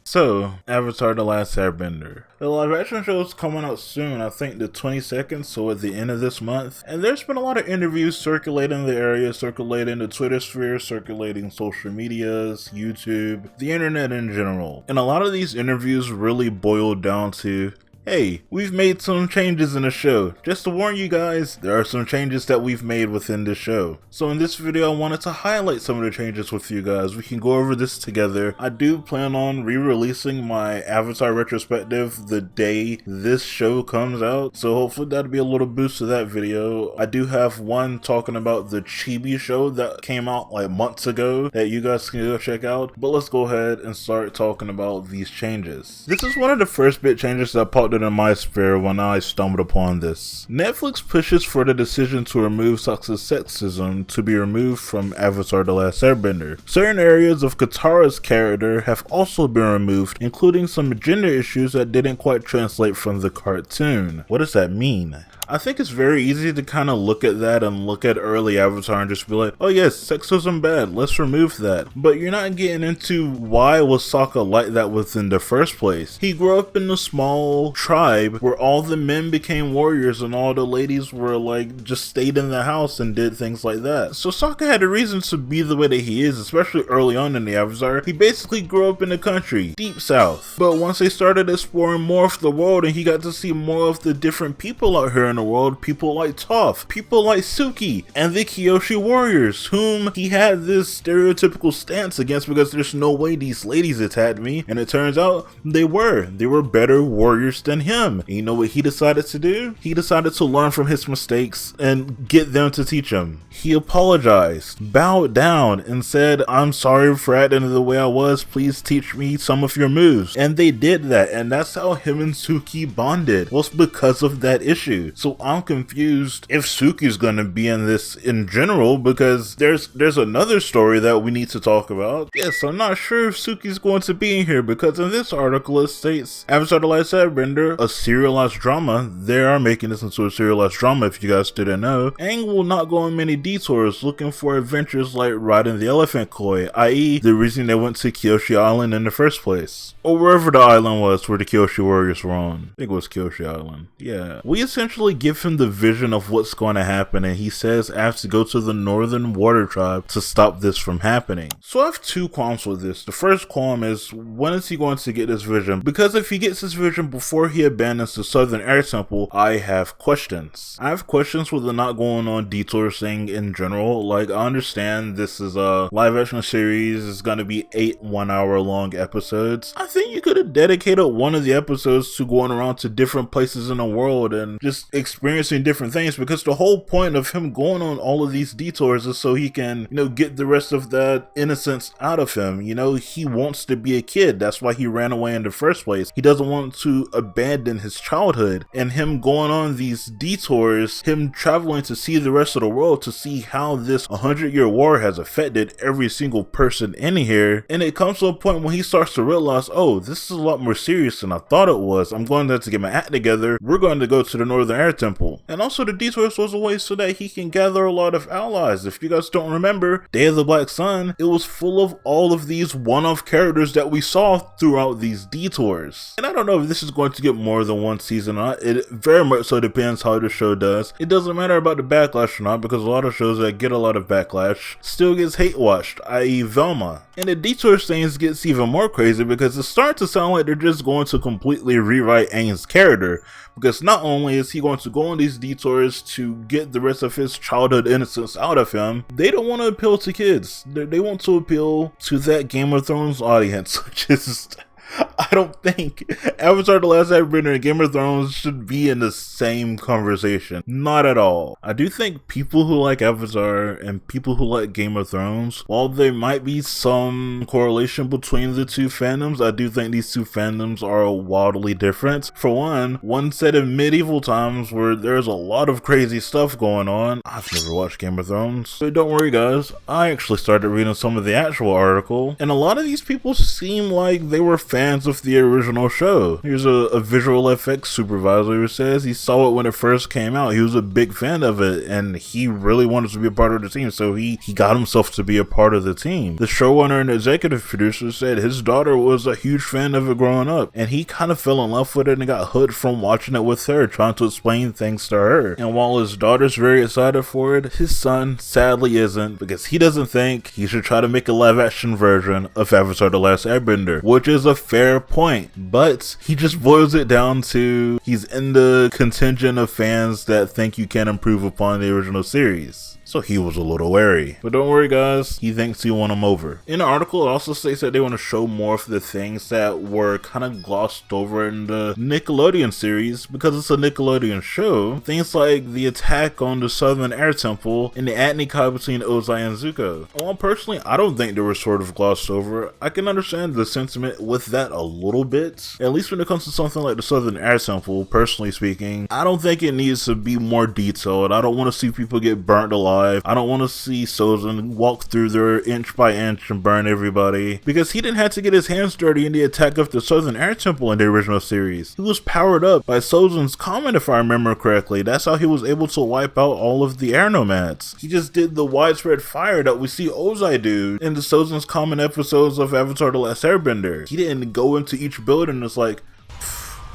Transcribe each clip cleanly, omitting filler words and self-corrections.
So, Avatar The Last Airbender. The live action show is coming out soon, I think the 22nd, so at the end of this month. And there's been a lot of interviews circulating the area, circulating the Twitter sphere, circulating social medias, YouTube, the internet in general. And a lot of these interviews really boil down to, hey, we've made some changes in the show. Just to warn you guys, there are some changes that we've made within the show. So in this video, I wanted to highlight some of the changes with you guys. We can go over this together. I do plan on re-releasing my Avatar retrospective the day this show comes out. So hopefully that'll be a little boost to that video. I do have one talking about the Chibi show that came out like months ago that you guys can go check out. But let's go ahead and start talking about these changes. This is one of the first bit changes that popped in my sphere when I stumbled upon this. Netflix pushes for the decision to remove toxic sexism to be removed from Avatar The Last Airbender. Certain areas of Katara's character have also been removed, including some gender issues that didn't quite translate from the cartoon. What does that mean? I think it's very easy to kind of look at that and look at early Avatar and just be like, oh yes, sexism bad, let's remove that. But you're not getting into why was Sokka like that within the first place. He grew up in a small tribe where all the men became warriors and all the ladies were like just stayed in the house and did things like that. So Sokka had a reason to be the way that he is, especially early on in the Avatar. He basically grew up in the country, deep south. But once they started exploring more of the world and he got to see more of the different people out here in the world, people like Toph, people like Suki, and the Kyoshi warriors, whom he had this stereotypical stance against because there's no way these ladies attacked me, and it turns out they were better warriors than him. And you know what he decided to do? He decided to learn from his mistakes and get them to teach him. He apologized, bowed down, and said, I'm sorry for acting the way I was, please teach me some of your moves. And they did that, and that's how him and Suki bonded, was because of that issue. So I'm confused if Suki's gonna be in this in general, because there's another story that we need to talk about. Yes, I'm not sure if Suki's going to be in here, because in this article it states Avatar The Last Airbender, a serialized drama. They are making this into a serialized drama if you guys didn't know. Aang will not go on many detours looking for adventures like riding the elephant koi, i.e. the reason they went to Kyoshi Island in the first place. Or wherever the island was where the Kyoshi warriors were on. I think it was Kyoshi Island. Yeah. We essentially give him the vision of what's going to happen, and he says I have to go to the Northern Water Tribe to stop this from happening. So I have two qualms with this. The first qualm is, when is he going to get this vision? Because if he gets this vision before he abandons the Southern Air Temple, I have questions. I have questions with the not going on detours thing in general. Like, I understand this is a live action series, it's gonna be 8 1-hour long episodes. I think you could have dedicated one of the episodes to going around to different places in the world and just experiencing different things, because the whole point of him going on all of these detours is so he can, get the rest of that innocence out of him. He wants to be a kid. That's why he ran away in the first place. He doesn't want to abandon his childhood, and him going on these detours, him traveling to see the rest of the world, to see how this 100-year war has affected every single person in here. And it comes to a point when he starts to realize, oh, this is a lot more serious than I thought it was. I'm going to have to get my act together. We're going to go to the Northern Air Temple. And also the detours was a way so that he can gather a lot of allies. If you guys don't remember, Day of the Black Sun, it was full of all of these one-off characters that we saw throughout these detours. And I don't know if this is going to get more than one season or not. It very much so depends how the show does. It doesn't matter about the backlash or not, because a lot of shows that get a lot of backlash still gets hate watched, i.e. Velma. And the detours things gets even more crazy because it's starting to sound like they're just going to completely rewrite Aang's character, because not only is he going to go on these detours to get the rest of his childhood innocence out of him, they don't want to appeal to kids. They want to appeal to that Game of Thrones audience, which is... I don't think Avatar The Last Airbender and Game of Thrones should be in the same conversation. Not at all. I do think people who like Avatar and people who like Game of Thrones, while there might be some correlation between the two fandoms, I do think these two fandoms are wildly different. For one set in medieval times where there's a lot of crazy stuff going on. I've never watched Game of Thrones, but don't worry guys, I actually started reading some of the actual article, and a lot of these people seem like they were fans fans of the original show. Here's a visual effects supervisor who says he saw it when it first came out. He was a big fan of it and he really wanted to be a part of the team, so he got himself to be a part of the team. The showrunner and executive producer said his daughter was a huge fan of it growing up, and he kind of fell in love with it and got hooked from watching it with her, trying to explain things to her. And while his daughter's very excited for it, his son sadly isn't, because he doesn't think he should try to make a live action version of Avatar: The Last Airbender, which is a fair point, but he just boils it down to he's in the contingent of fans that think you can improve upon the original series. So he was a little wary. But don't worry guys, he thinks he won him over. In the article, it also states that they want to show more of the things that were kind of glossed over in the Nickelodeon series, because it's a Nickelodeon show. Things like the attack on the Southern Air Temple and the Atnikai between Ozai and Zuko. Well, personally, I don't think they were sort of glossed over. I can understand the sentiment with that a little bit. At least when it comes to something like the Southern Air Temple, personally speaking, I don't think it needs to be more detailed. I don't want to see people get burnt alive. I don't want to see Sozin walk through there inch by inch and burn everybody, because he didn't have to get his hands dirty in the attack of the Southern Air Temple in the original series. He was powered up by Sozin's comet, if I remember correctly. That's how he was able to wipe out all of the air nomads. He just did the widespread fire that we see Ozai do in the Sozin's common episodes of Avatar: The Last Airbender. He didn't go into each building and it's like,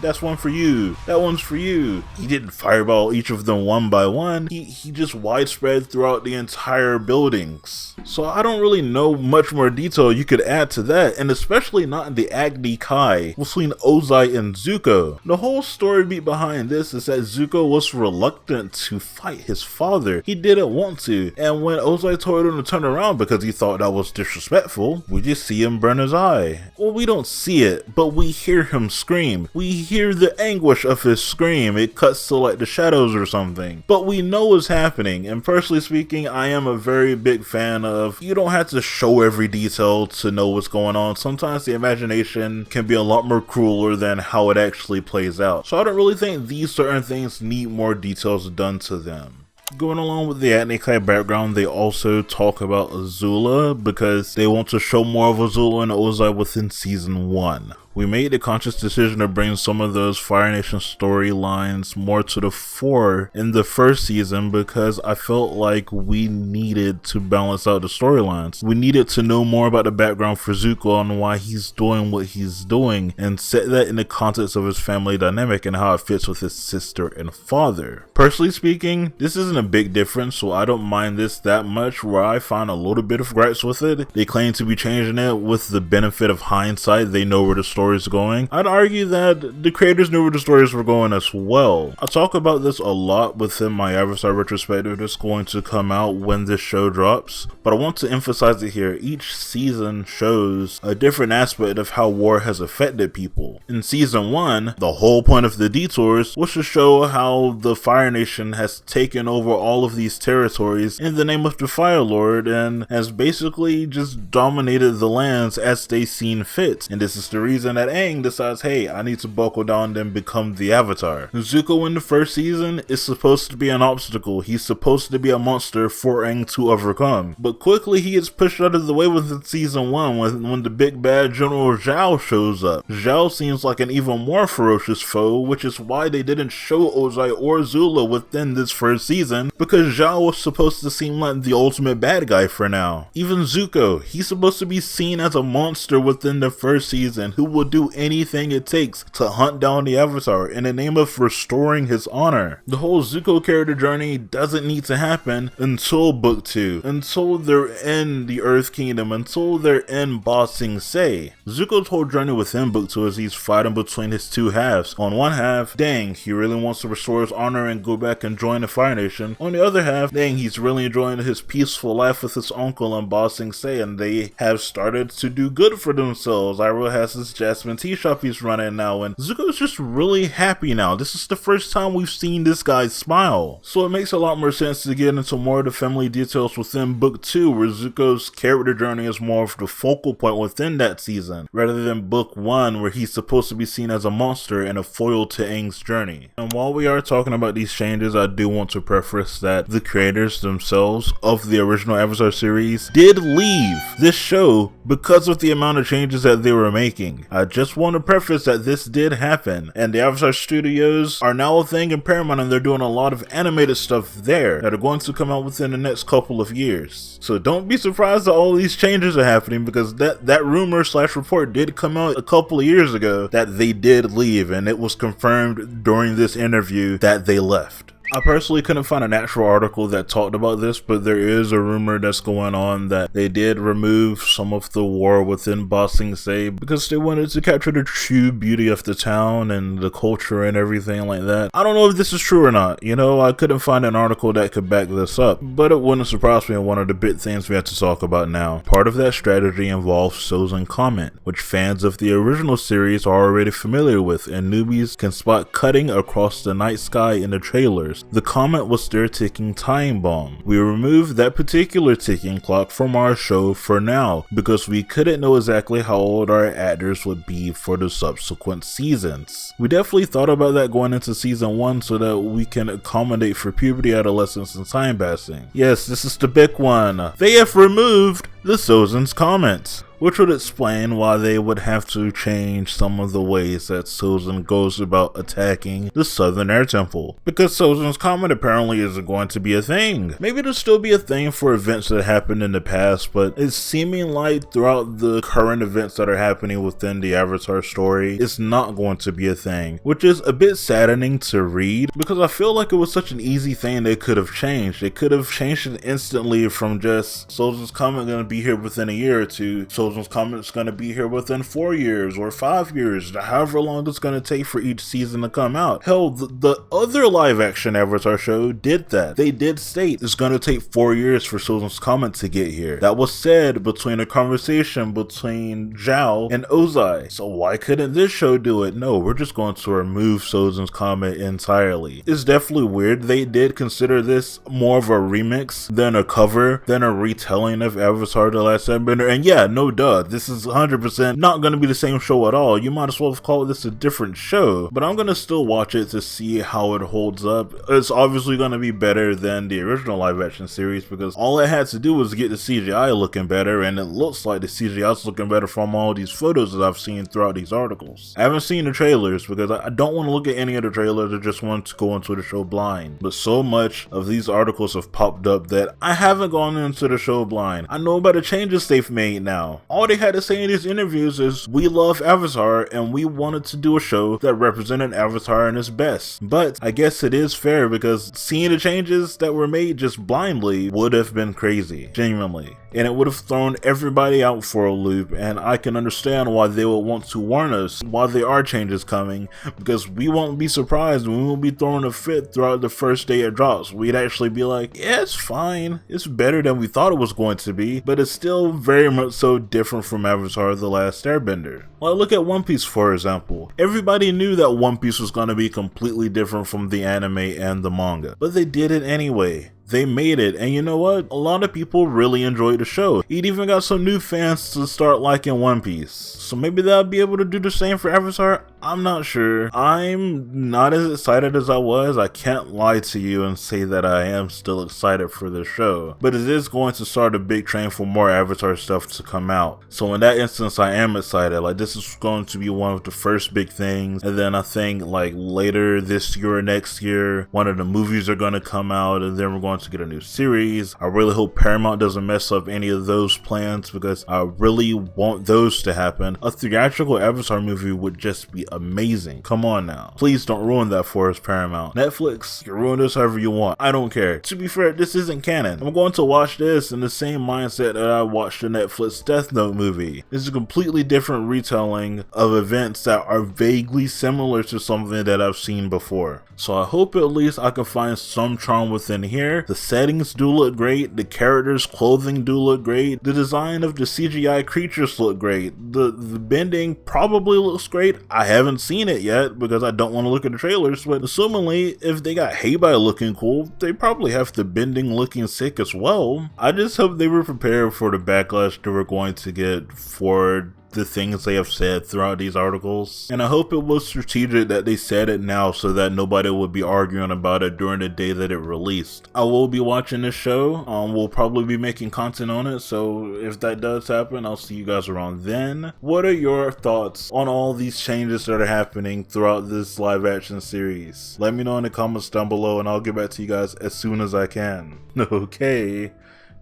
that's one for you, that one's for you. He didn't fireball each of them one by one. He just widespread throughout the entire buildings. So I don't really know much more detail you could add to that, and especially not in the Agni Kai between Ozai and Zuko. The whole story beat behind this is that Zuko was reluctant to fight his father. He didn't want to, and when Ozai told him to turn around because he thought that was disrespectful, we just see him burn his eye. Well, we don't see it, but we hear him scream. We hear the anguish of his scream. It cuts to like the shadows or something, but we know it's happening. And personally speaking, I am a very big fan of, you don't have to show every detail to know what's going on. Sometimes the imagination can be a lot more crueler than how it actually plays out. So I don't really think these certain things need more details done to them. Going along with the Atnikai background, they also talk about Azula because they want to show more of Azula and Ozai within season 1. We made the conscious decision to bring some of those Fire Nation storylines more to the fore in the first season because I felt like we needed to balance out the storylines. We needed to know more about the background for Zuko and why he's doing what he's doing, and set that in the context of his family dynamic and how it fits with his sister and father. Personally speaking, this isn't a big difference, so I don't mind this that much. Where I find a little bit of gripes with it, they claim to be changing it with the benefit of hindsight. They know where the story is going. I'd argue that the creators knew where the stories were going as well. I talk about this a lot within my Avatar retrospective that's going to come out when this show drops, but I want to emphasize it here. Each season shows a different aspect of how war has affected people. In season 1, the whole point of the detours was to show how the Fire Nation has taken over all of these territories in the name of the Fire Lord and has basically just dominated the lands as they seen fit. And this is the reason that Aang decides, hey, I need to buckle down and become the Avatar. Zuko in the first season is supposed to be an obstacle. He's supposed to be a monster for Aang to overcome. But quickly he gets pushed out of the way within season 1 when the big bad General Zhao shows up. Zhao seems like an even more ferocious foe, which is why they didn't show Ozai or Zula within this first season, because Zhao was supposed to seem like the ultimate bad guy for now. Even Zuko, he's supposed to be seen as a monster within the first season who will do anything it takes to hunt down the Avatar in the name of restoring his honor. The whole Zuko character journey doesn't need to happen until book 2, until they're in the Earth Kingdom, until they're in Ba Sing Se. Zuko's whole journey within book 2 is he's fighting between his two halves. On one half, dang, he really wants to restore his honor and go back and join the Fire Nation. On the other half, dang, he's really enjoying his peaceful life with his uncle in Ba Sing Se, and they have started to do good for themselves. Iroh has his Jasmine tea shop he's running now, and Zuko's just really happy now. This is the first time we've seen this guy smile. So it makes a lot more sense to get into more of the family details within book 2, where Zuko's character journey is more of the focal point within that season, rather than book 1, where he's supposed to be seen as a monster and a foil to Aang's journey. And while we are talking about these changes, I do want to preface that the creators themselves of the original Avatar series did leave this show because of the amount of changes that they were making. I just want to preface that this did happen, and the Avatar Studios are now a thing in Paramount, and they're doing a lot of animated stuff there that are going to come out within the next couple of years. So don't be surprised that all these changes are happening, because that rumor / report did come out a couple of years ago that they did leave, and it was confirmed during this interview that they left. I personally couldn't find an actual article that talked about this, but there is a rumor that's going on that they did remove some of the war within Ba Sing Se because they wanted to capture the true beauty of the town and the culture and everything like that. I don't know if this is true or not. You know, I couldn't find an article that could back this up, but it wouldn't surprise me in one of the big things we have to talk about now. Part of that strategy involves Sozin Comet, which fans of the original series are already familiar with, and newbies can spot cutting across the night sky in the trailers. The comet was their ticking time bomb. We removed that particular ticking clock from our show for now because we couldn't know exactly how old our actors would be for the subsequent seasons. We definitely thought about that going into season 1 so that we can accommodate for puberty, adolescence, and time passing. Yes, this is the big one. They have removed the Sozin's Comet, which would explain why they would have to change some of the ways that Sozin goes about attacking the Southern Air Temple, because Sozin's Comet apparently isn't going to be a thing. Maybe it'll still be a thing for events that happened in the past, but it's seeming like throughout the current events that are happening within the Avatar story, it's not going to be a thing, which is a bit saddening to read, because I feel like it was such an easy thing they could have changed. They could have changed it instantly from just Sozin's Comet going to be here within a year to Sozin's Comet's going to be here within 4 years or 5 years, however long it's going to take for each season to come out. Hell, the other live action Avatar show did that. They did state it's going to take 4 years for Sozin's Comet to get here. That was said between a conversation between Zhao and Ozai. So why couldn't this show do it? No, we're just going to remove Sozin's Comet entirely. It's definitely weird. They did consider this more of a remix than a cover, than a retelling of Avatar The Last Airbender, and yeah, no duh, this is 100% not going to be the same show at all. You might as well have called this a different show, but I'm going to still watch it to see how it holds up. It's obviously going to be better than the original live action series because all it had to do was get the CGI looking better, and it looks like the CGI is looking better from all these photos that I've seen throughout these articles. I haven't seen the trailers because I don't want to look at any of the trailers. I just want to go into the show blind, but so much of these articles have popped up that I haven't gone into the show blind. I know about the changes they've made now. All they had to say in these interviews is, we love Avatar and we wanted to do a show that represented Avatar in its best. But I guess it is fair because seeing the changes that were made just blindly would have been crazy, genuinely. And it would have thrown everybody out for a loop, and I can understand why they would want to warn us while there are changes coming, because we won't be surprised and we won't be throwing a fit throughout the first day it drops. We'd actually be like, yeah, it's fine, it's better than we thought it was going to be, but it's still very much so different from Avatar The Last Airbender. Like, look at One Piece for example. Everybody knew that One Piece was going to be completely different from the anime and the manga, but they did it anyway. They made it, and you know what? A lot of people really enjoyed the show. It even got some new fans to start liking One Piece. So maybe they'll be able to do the same for Avatar? I'm not sure. I'm not as excited as I was. I can't lie to you and say that I am still excited for the show. But it is going to start a big train for more Avatar stuff to come out. So in that instance, I am excited. Like, this is going to be one of the first big things. And then I think like later this year or next year, one of the movies are going to come out, and then we're going to get a new series. I really hope Paramount doesn't mess up any of those plans because I really want those to happen. A theatrical Avatar movie would just be amazing. Come on now. Please don't ruin that for us, Paramount. Netflix, you ruin this however you want. I don't care. To be fair, this isn't canon. I'm going to watch this in the same mindset that I watched the Netflix Death Note movie. This is a completely different retelling of events that are vaguely similar to something that I've seen before. So I hope at least I can find some charm within here. The settings do look great. The characters' clothing do look great. The design of the CGI creatures look great. The bending probably looks great. I haven't seen it yet because I don't want to look at the trailers, but assumingly if they got Heibai looking cool, they probably have the bending looking sick as well. I just hope they were prepared for the backlash they were going to get for the things they have said throughout these articles. And I hope it was strategic that they said it now so that nobody would be arguing about it during the day that it released. I will be watching this show. We'll probably be making content on it, so if that does happen, I'll see you guys around then. What are your thoughts on all these changes that are happening throughout this live action series? Let me know in the comments down below and I'll get back to you guys as soon as I can. Okay,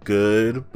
goodbye.